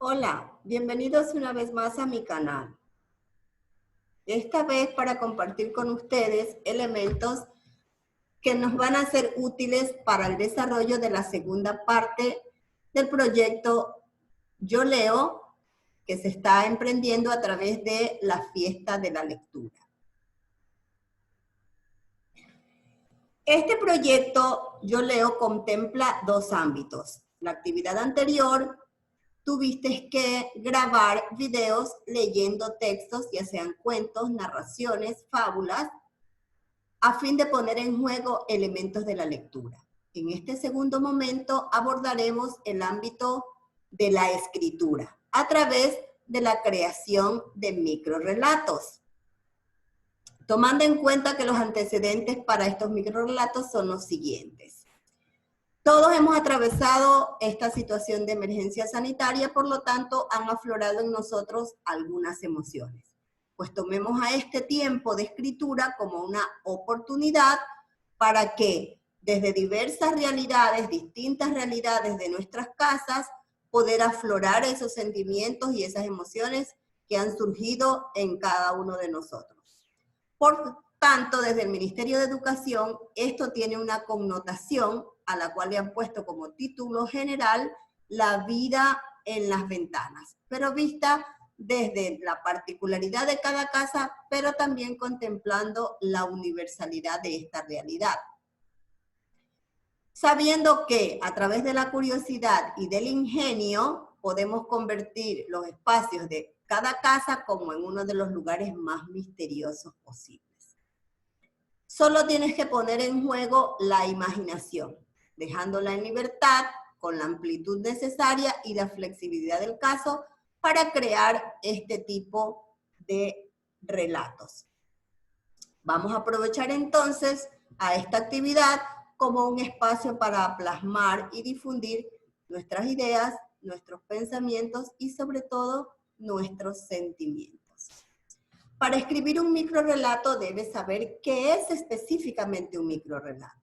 Hola, bienvenidos una vez más a mi canal. Esta vez para compartir con ustedes elementos que nos van a ser útiles para el desarrollo de la segunda parte del proyecto Yo Leo, que se está emprendiendo a través de la fiesta de la lectura. Este proyecto Yo Leo contempla dos ámbitos. La actividad anterior tuviste que grabar videos leyendo textos, ya sean cuentos, narraciones, fábulas, a fin de poner en juego elementos de la lectura. En este segundo momento abordaremos el ámbito de la escritura a través de la creación de microrrelatos, tomando en cuenta que los antecedentes para estos microrrelatos son los siguientes. Todos hemos atravesado esta situación de emergencia sanitaria, por lo tanto, han aflorado en nosotros algunas emociones. Pues tomemos a este tiempo de escritura como una oportunidad para que desde diversas realidades, distintas realidades de nuestras casas, poder aflorar esos sentimientos y esas emociones que han surgido en cada uno de nosotros. Por tanto, desde el Ministerio de Educación, esto tiene una connotación a la cual le han puesto como título general la vida en las ventanas, pero vista desde la particularidad de cada casa, pero también contemplando la universalidad de esta realidad. Sabiendo que a través de la curiosidad y del ingenio podemos convertir los espacios de cada casa como en uno de los lugares más misteriosos posibles. Solo tienes que poner en juego la imaginación, dejándola en libertad, con la amplitud necesaria y la flexibilidad del caso para crear este tipo de relatos. Vamos a aprovechar entonces a esta actividad como un espacio para plasmar y difundir nuestras ideas, nuestros pensamientos y sobre todo nuestros sentimientos. Para escribir un microrrelato debes saber qué es específicamente un microrrelato.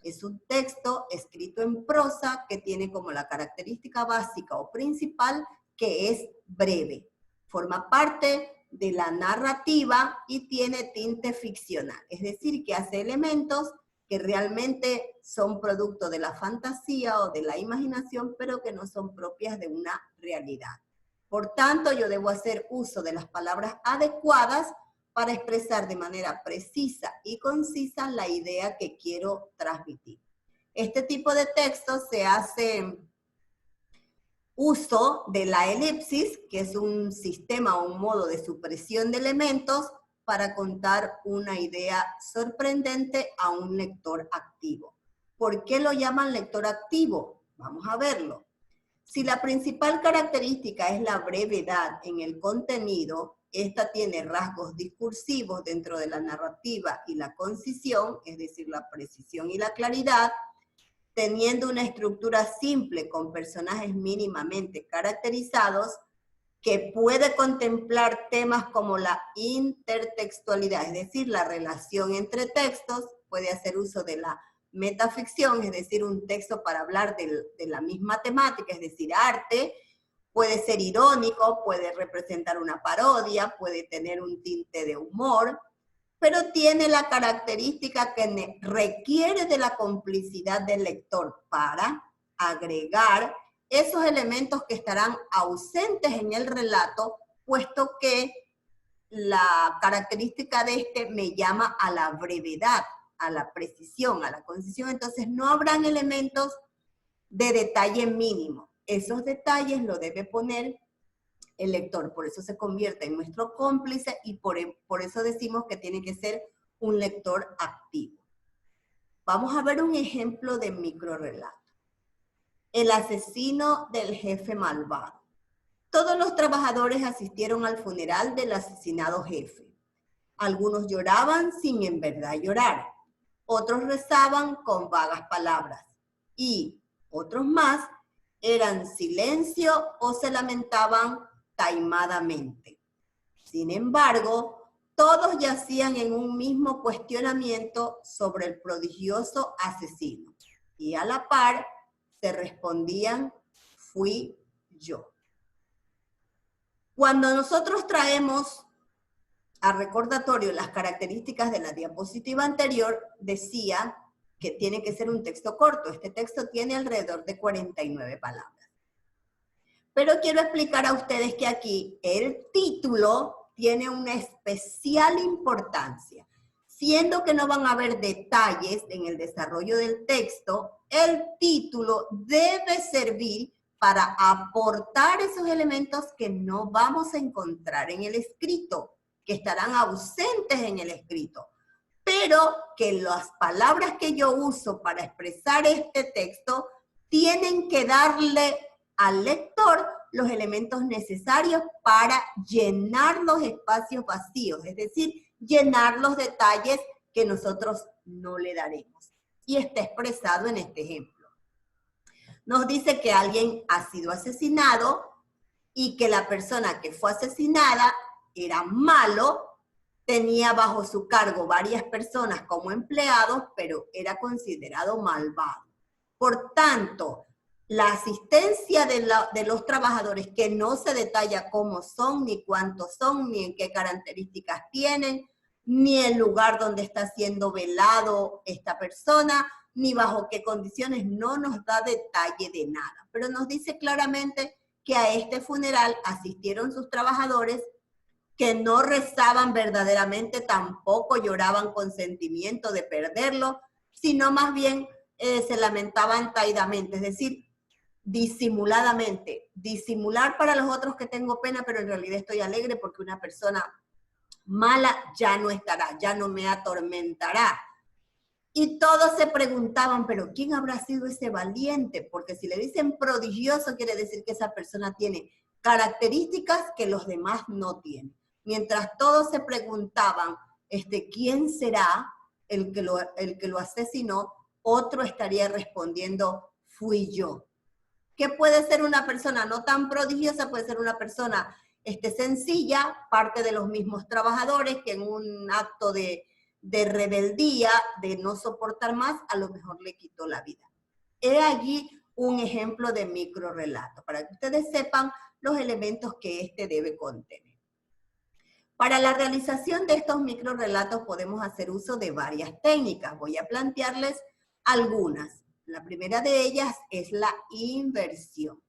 Es un texto escrito en prosa que tiene como la característica básica o principal que es breve. Forma parte de la narrativa y tiene tinte ficcional, es decir, que hace elementos que realmente son producto de la fantasía o de la imaginación, pero que no son propias de una realidad. Por tanto, yo debo hacer uso de las palabras adecuadas para expresar de manera precisa y concisa la idea que quiero transmitir. Este tipo de texto se hace uso de la elipsis, que es un sistema o un modo de supresión de elementos para contar una idea sorprendente a un lector activo. ¿Por qué lo llaman lector activo? Vamos a verlo. Si la principal característica es la brevedad en el contenido, esta tiene rasgos discursivos dentro de la narrativa y la concisión, es decir, la precisión y la claridad, teniendo una estructura simple con personajes mínimamente caracterizados, que puede contemplar temas como la intertextualidad, es decir, la relación entre textos, puede hacer uso de la metaficción, es decir, un texto para hablar de la misma temática, es decir, arte, puede ser irónico, puede representar una parodia, puede tener un tinte de humor, pero tiene la característica que requiere de la complicidad del lector para agregar esos elementos que estarán ausentes en el relato, puesto que la característica de este me llama a la brevedad, a la precisión, a la concisión. Entonces no habrán elementos de detalle mínimo. Esos detalles lo debe poner el lector, por eso se convierte en nuestro cómplice y por eso decimos que tiene que ser un lector activo. Vamos a ver un ejemplo de microrrelato. El asesino del jefe malvado. Todos los trabajadores asistieron al funeral del asesinado jefe. Algunos lloraban sin en verdad llorar. Otros rezaban con vagas palabras. Y otros más eran silencio o se lamentaban taimadamente. Sin embargo, todos yacían en un mismo cuestionamiento sobre el prodigioso asesino. Y a la par se respondían, fui yo. Cuando nosotros traemos a recordatorio las características de la diapositiva anterior, decía que tiene que ser un texto corto. Este texto tiene alrededor de 49 palabras. Pero quiero explicar a ustedes que aquí el título tiene una especial importancia. Siendo que no van a haber detalles en el desarrollo del texto, el título debe servir para aportar esos elementos que no vamos a encontrar en el escrito, que estarán ausentes en el escrito, pero que las palabras que yo uso para expresar este texto tienen que darle al lector los elementos necesarios para llenar los espacios vacíos, es decir, llenar los detalles que nosotros no le daremos. Y está expresado en este ejemplo. Nos dice que alguien ha sido asesinado y que la persona que fue asesinada era malo, tenía bajo su cargo varias personas como empleados, pero era considerado malvado. Por tanto, la asistencia de los trabajadores, que no se detalla cómo son, ni cuántos son, ni en qué características tienen, ni el lugar donde está siendo velado esta persona, ni bajo qué condiciones, no nos da detalle de nada. Pero nos dice claramente que a este funeral asistieron sus trabajadores, que no rezaban verdaderamente, tampoco lloraban con sentimiento de perderlo, sino más bien se lamentaban taidamente, es decir, disimuladamente. Disimular para los otros que tengo pena, pero en realidad estoy alegre porque una persona mala ya no estará, ya no me atormentará. Y todos se preguntaban, pero ¿quién habrá sido ese valiente? Porque si le dicen prodigioso, quiere decir que esa persona tiene características que los demás no tienen. Mientras todos se preguntaban, ¿quién será el que lo asesinó? Otro estaría respondiendo, fui yo. ¿Qué puede ser una persona no tan prodigiosa? Puede ser una persona sencilla, parte de los mismos trabajadores, que en un acto de rebeldía, de no soportar más, a lo mejor le quitó la vida. He allí un ejemplo de microrrelato, para que ustedes sepan los elementos que debe contener. Para la realización de estos microrrelatos podemos hacer uso de varias técnicas. Voy a plantearles algunas. La primera de ellas es la inversión.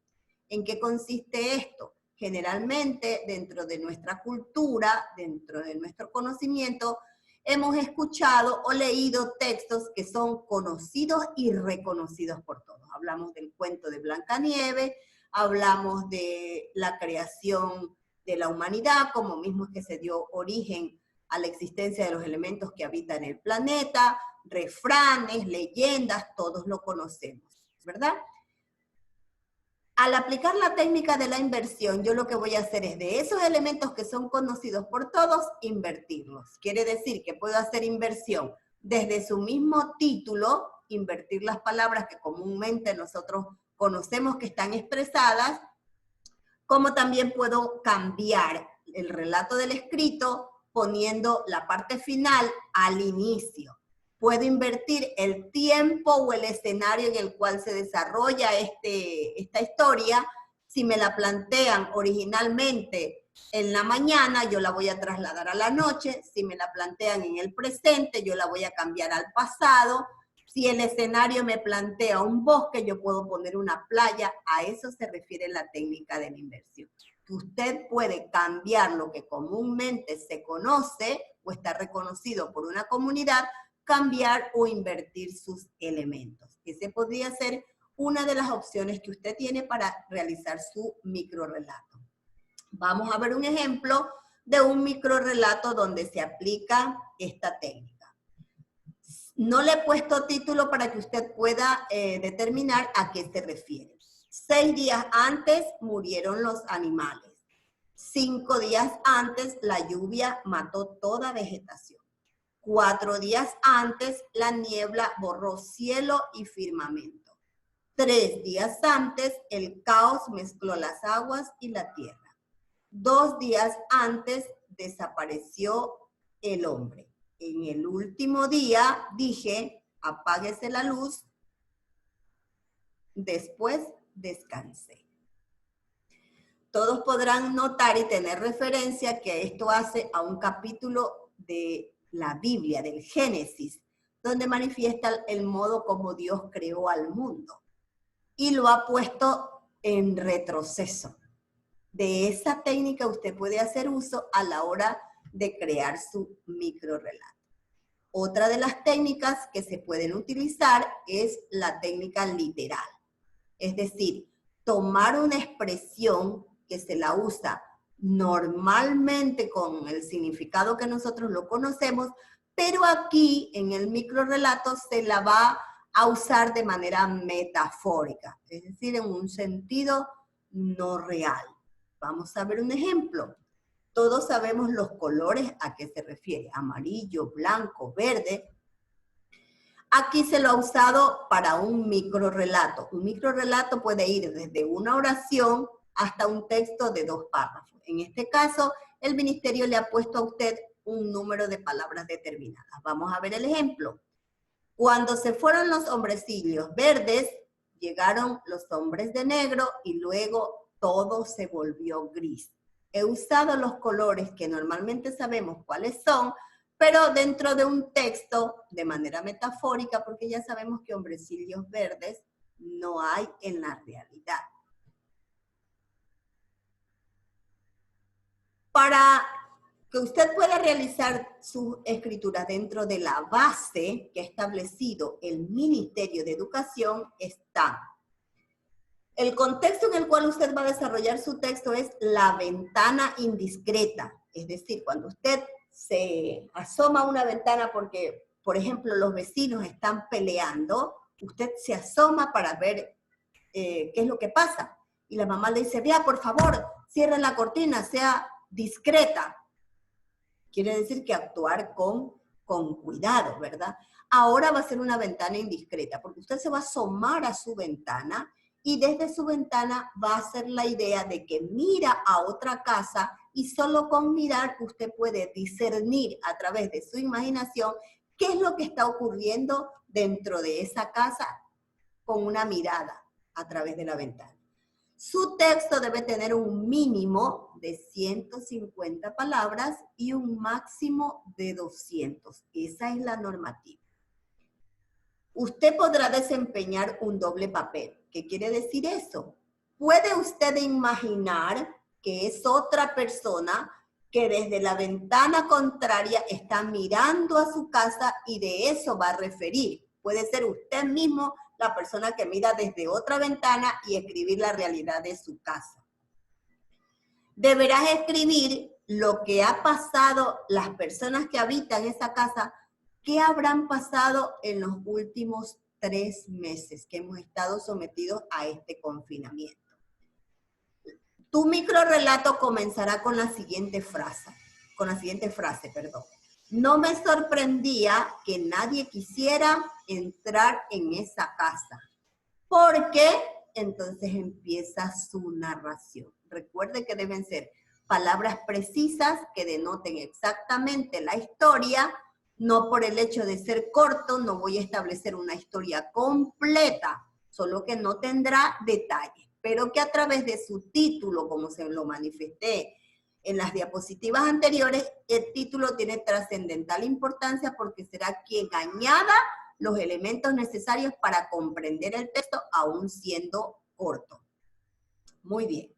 ¿En qué consiste esto? Generalmente, dentro de nuestra cultura, dentro de nuestro conocimiento, hemos escuchado o leído textos que son conocidos y reconocidos por todos. Hablamos del cuento de Blancanieves, hablamos de la creación de la humanidad, como mismo es que se dio origen a la existencia de los elementos que habitan el planeta, refranes, leyendas, todos lo conocemos, ¿verdad? Al aplicar la técnica de la inversión, yo lo que voy a hacer es de esos elementos que son conocidos por todos, invertirlos. Quiere decir que puedo hacer inversión desde su mismo título, invertir las palabras que comúnmente nosotros conocemos que están expresadas, como también puedo cambiar el relato del escrito poniendo la parte final al inicio. Puedo invertir el tiempo o el escenario en el cual se desarrolla esta historia. Si me la plantean originalmente en la mañana, yo la voy a trasladar a la noche. Si me la plantean en el presente, yo la voy a cambiar al pasado. Si el escenario me plantea un bosque, yo puedo poner una playa. A eso se refiere la técnica de la inversión. Que usted puede cambiar lo que comúnmente se conoce o está reconocido por una comunidad, cambiar o invertir sus elementos. Ese podría ser una de las opciones que usted tiene para realizar su microrrelato. Vamos a ver un ejemplo de un microrrelato donde se aplica esta técnica. No le he puesto título para que usted pueda determinar a qué se refiere. 6 días antes murieron los animales. 5 días antes la lluvia mató toda vegetación. 4 días antes la niebla borró cielo y firmamento. 3 días antes el caos mezcló las aguas y la tierra. 2 días antes desapareció el hombre. En el último día dije, apáguese la luz, después descansé. todos podrán notar y tener referencia que esto hace a un capítulo de la Biblia, del Génesis, donde manifiesta el modo como Dios creó al mundo y lo ha puesto en retroceso. De esa técnica usted puede hacer uso a la hora de crear su microrrelato. Otra de las técnicas que se pueden utilizar es la técnica literal. Es decir, tomar una expresión que se la usa normalmente con el significado que nosotros lo conocemos, pero aquí en el microrrelato se la va a usar de manera metafórica, es decir, en un sentido no real. Vamos a ver un ejemplo. Todos sabemos los colores a qué se refiere, amarillo, blanco, verde. Aquí se lo ha usado para un microrrelato. Un microrrelato puede ir desde una oración hasta un texto de 2 párrafos. En este caso, el ministerio le ha puesto a usted un número de palabras determinadas. Vamos a ver el ejemplo. Cuando se fueron los hombrecillos verdes, llegaron los hombres de negro y luego todo se volvió gris. He usado los colores que normalmente sabemos cuáles son, pero dentro de un texto de manera metafórica, porque ya sabemos que hombrecillos verdes no hay en la realidad. Para que usted pueda realizar su escritura dentro de la base que ha establecido el Ministerio de Educación está. El contexto en el cual usted va a desarrollar su texto es la ventana indiscreta. Es decir, cuando usted se asoma a una ventana porque, por ejemplo, los vecinos están peleando, usted se asoma para ver qué es lo que pasa. Y la mamá le dice, vea, por favor, cierre la cortina, sea discreta. Quiere decir que actuar con cuidado, ¿verdad? Ahora va a ser una ventana indiscreta, porque usted se va a asomar a su ventana y desde su ventana va a ser la idea de que mira a otra casa y solo con mirar usted puede discernir a través de su imaginación qué es lo que está ocurriendo dentro de esa casa con una mirada a través de la ventana. Su texto debe tener un mínimo de 150 palabras y un máximo de 200. Esa es la normativa. Usted podrá desempeñar un doble papel. ¿Qué quiere decir eso? ¿Puede usted imaginar que es otra persona que desde la ventana contraria está mirando a su casa y de eso va a referir? Puede ser usted mismo la persona que mira desde otra ventana y escribir la realidad de su casa. Deberás escribir lo que ha pasado las personas que habitan esa casa, qué habrán pasado en los últimos 3 meses que hemos estado sometidos a este confinamiento. Tu microrrelato comenzará con la siguiente frase, No me sorprendía que nadie quisiera entrar en esa casa. ¿Por qué? Entonces empieza su narración. Recuerde que deben ser palabras precisas que denoten exactamente la historia. No por el hecho de ser corto, no voy a establecer una historia completa, solo que no tendrá detalles, pero que a través de su título, como se lo manifesté en las diapositivas anteriores, el título tiene trascendental importancia porque será quien añada los elementos necesarios para comprender el texto, aún siendo corto. Muy bien.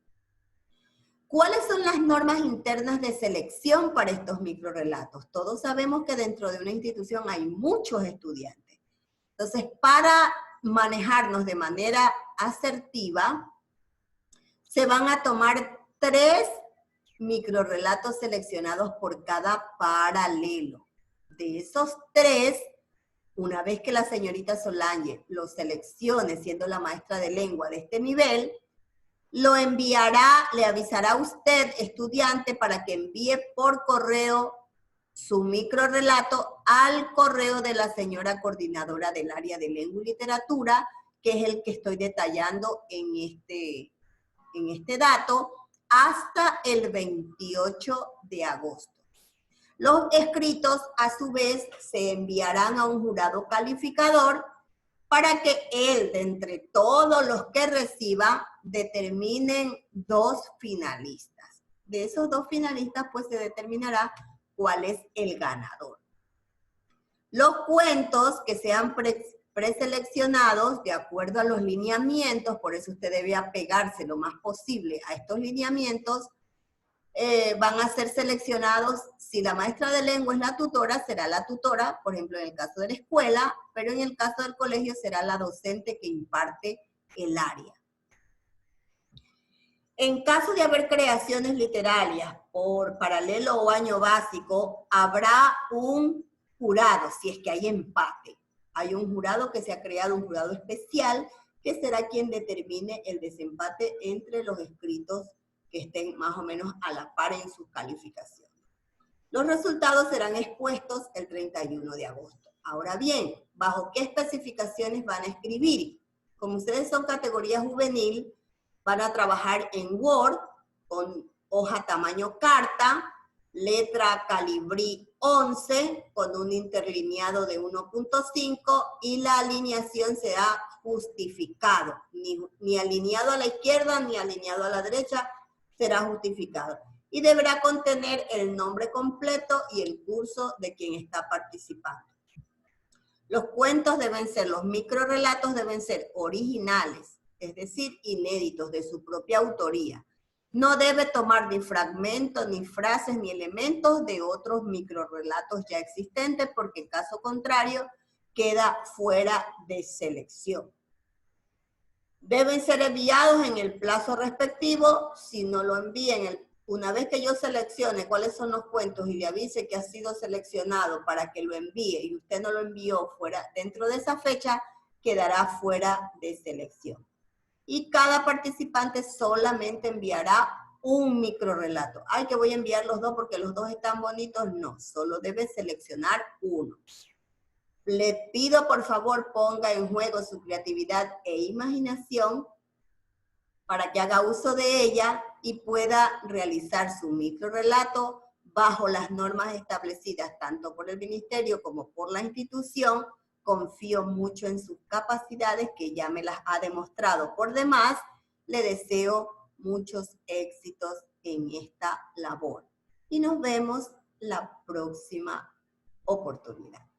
¿Cuáles son las normas internas de selección para estos microrrelatos? Todos sabemos que dentro de una institución hay muchos estudiantes. Entonces, para manejarnos de manera asertiva, se van a tomar 3 microrrelatos seleccionados por cada paralelo. De esos 3, una vez que la señorita Solange los seleccione, siendo la maestra de lengua de este nivel, lo enviará, le avisará a usted, estudiante, para que envíe por correo su microrrelato al correo de la señora coordinadora del área de lengua y literatura, que es el que estoy detallando en este dato, hasta el 28 de agosto. Los escritos, a su vez, se enviarán a un jurado calificador para que él, de entre todos los que reciba, determinen 2 finalistas. De esos 2 finalistas, pues se determinará cuál es el ganador. Los cuentos que sean preseleccionados de acuerdo a los lineamientos, por eso usted debe apegarse lo más posible a estos lineamientos, van a ser seleccionados. Si la maestra de lengua es la tutora, será la tutora, por ejemplo, en el caso de la escuela, pero en el caso del colegio será la docente que imparte el área. En caso de haber creaciones literarias por paralelo o año básico, habrá un jurado, si es que hay empate. Hay un jurado que se ha creado, un jurado especial, que será quien determine el desempate entre los escritos que estén más o menos a la par en sus calificaciones. Los resultados serán expuestos el 31 de agosto. Ahora bien, ¿bajo qué especificaciones van a escribir? Como ustedes son categoría juvenil, van a trabajar en Word, con hoja tamaño carta, letra calibrí 11, con un interlineado de 1.5 y la alineación será justificado, ni alineado a la izquierda ni alineado a la derecha, será justificado. Y deberá contener el nombre completo y el curso de quien está participando. Los cuentos deben ser, los microrrelatos deben ser originales, es decir, inéditos, de su propia autoría. No debe tomar ni fragmentos, ni frases, ni elementos de otros microrrelatos ya existentes, porque en caso contrario queda fuera de selección. Deben ser enviados en el plazo respectivo. Si no lo envíen, una vez que yo seleccione cuáles son los cuentos y le avise que ha sido seleccionado para que lo envíe y usted no lo envió fuera dentro de esa fecha, quedará fuera de selección. Y cada participante solamente enviará un microrrelato. Ay, que voy a enviar los 2 porque los 2 están bonitos. No, solo debe seleccionar uno. Le pido, por favor, ponga en juego su creatividad e imaginación para que haga uso de ella y pueda realizar su microrrelato bajo las normas establecidas tanto por el ministerio como por la institución. Confío mucho en sus capacidades, que ya me las ha demostrado por demás. Le deseo muchos éxitos en esta labor. Y nos vemos la próxima oportunidad.